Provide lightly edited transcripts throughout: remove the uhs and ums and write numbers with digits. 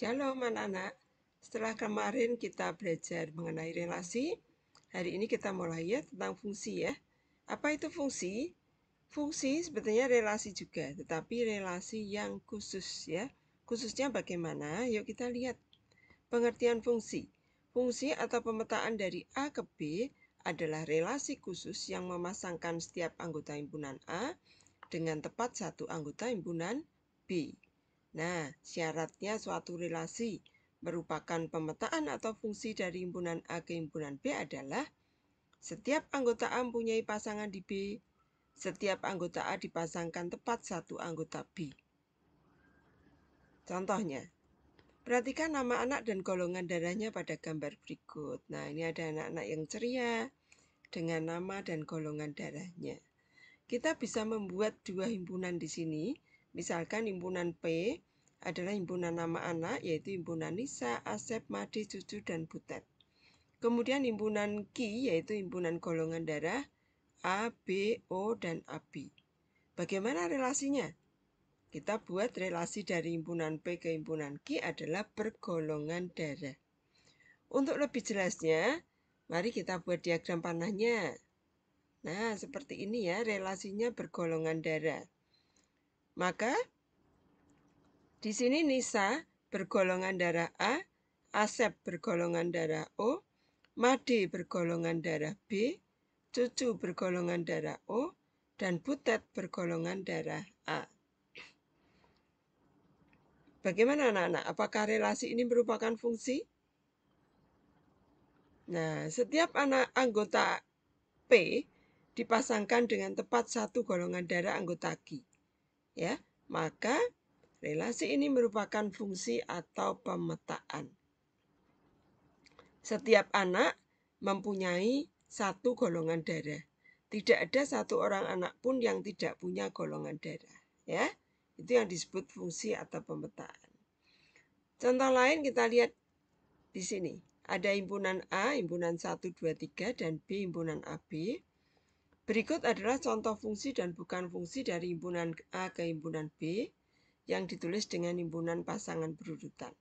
Shalom anak-anak, setelah kemarin kita belajar mengenai relasi, hari ini kita mulai ya tentang fungsi ya. Apa itu fungsi? Fungsi sebetulnya relasi juga, tetapi relasi yang khusus ya. Khususnya bagaimana? Yuk kita lihat pengertian fungsi. Fungsi atau pemetaan dari A ke B adalah relasi khusus yang memasangkan setiap anggota himpunan A dengan tepat satu anggota himpunan B. Nah, syaratnya suatu relasi merupakan pemetaan atau fungsi dari himpunan A ke himpunan B adalah setiap anggota A mempunyai pasangan di B, setiap anggota A dipasangkan tepat satu anggota B. Contohnya, perhatikan nama anak dan golongan darahnya pada gambar berikut. Nah, ini ada anak-anak yang ceria dengan nama dan golongan darahnya. Kita bisa membuat dua himpunan di sini. Misalkan himpunan P adalah himpunan nama anak, yaitu himpunan Nisa, Asep, Made, Cucu, dan Butet. Kemudian himpunan Q, yaitu himpunan golongan darah A, B, O, dan AB. Bagaimana relasinya? Kita buat relasi dari himpunan P ke himpunan Q adalah bergolongan darah. Untuk lebih jelasnya, mari kita buat diagram panahnya. Nah, seperti ini ya, relasinya bergolongan darah. Maka, di sini Nisa bergolongan darah A, Asep bergolongan darah O, Made bergolongan darah B, Cucu bergolongan darah O, dan Butet bergolongan darah A. Bagaimana anak-anak? Apakah relasi ini merupakan fungsi? Nah, setiap anggota P dipasangkan dengan tepat satu golongan darah anggota Q. Ya, maka relasi ini merupakan fungsi atau pemetaan. Setiap anak mempunyai satu golongan darah. Tidak ada satu orang anak pun yang tidak punya golongan darah. Ya, itu yang disebut fungsi atau pemetaan. Contoh lain kita lihat di sini. Ada himpunan A, himpunan 1, 2, 3, dan B, himpunan AB. Berikut adalah contoh fungsi dan bukan fungsi dari himpunan A ke himpunan B yang ditulis dengan himpunan pasangan berurutan.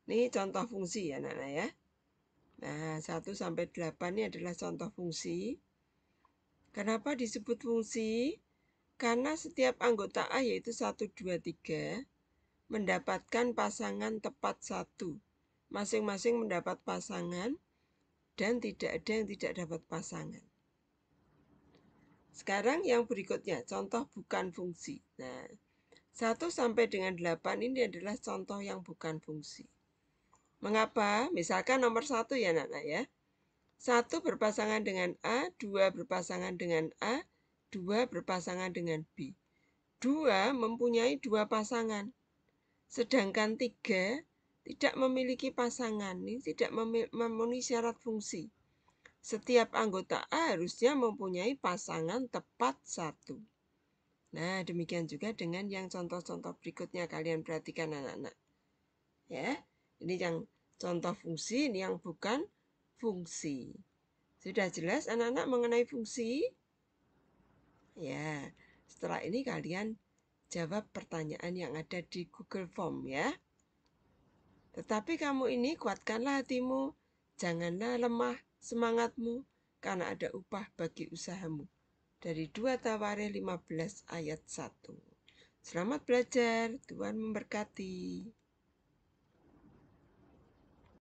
Ini contoh fungsi ya anak-anak ya. Nah, 1 sampai 8 ini adalah contoh fungsi. Kenapa disebut fungsi? Karena setiap anggota A yaitu 1, 2, 3 mendapatkan pasangan tepat 1. Masing-masing mendapat pasangan dan tidak ada yang tidak dapat pasangan. Sekarang yang berikutnya, contoh bukan fungsi. Nah, 1 sampai dengan 8 ini adalah contoh yang bukan fungsi. Mengapa? Misalkan nomor 1 ya anak-anak ya. 1 berpasangan dengan A, 2 berpasangan dengan A, 2 berpasangan dengan B. 2 mempunyai 2 pasangan. Sedangkan 3 tidak memiliki pasangan. Ini tidak memenuhi syarat fungsi. Setiap anggota A harusnya mempunyai pasangan tepat 1. Nah, demikian juga dengan yang contoh-contoh berikutnya kalian perhatikan anak-anak. Ya, ini yang contoh fungsi, ini yang bukan fungsi. Sudah jelas anak-anak mengenai fungsi? Ya, setelah ini kalian jawab pertanyaan yang ada di Google Form ya. Tetapi kamu ini kuatkanlah hatimu, janganlah lemah semangatmu, karena ada upah bagi usahamu. Dari 2 Tawarikh 15 ayat 1. Selamat belajar, Tuhan memberkati.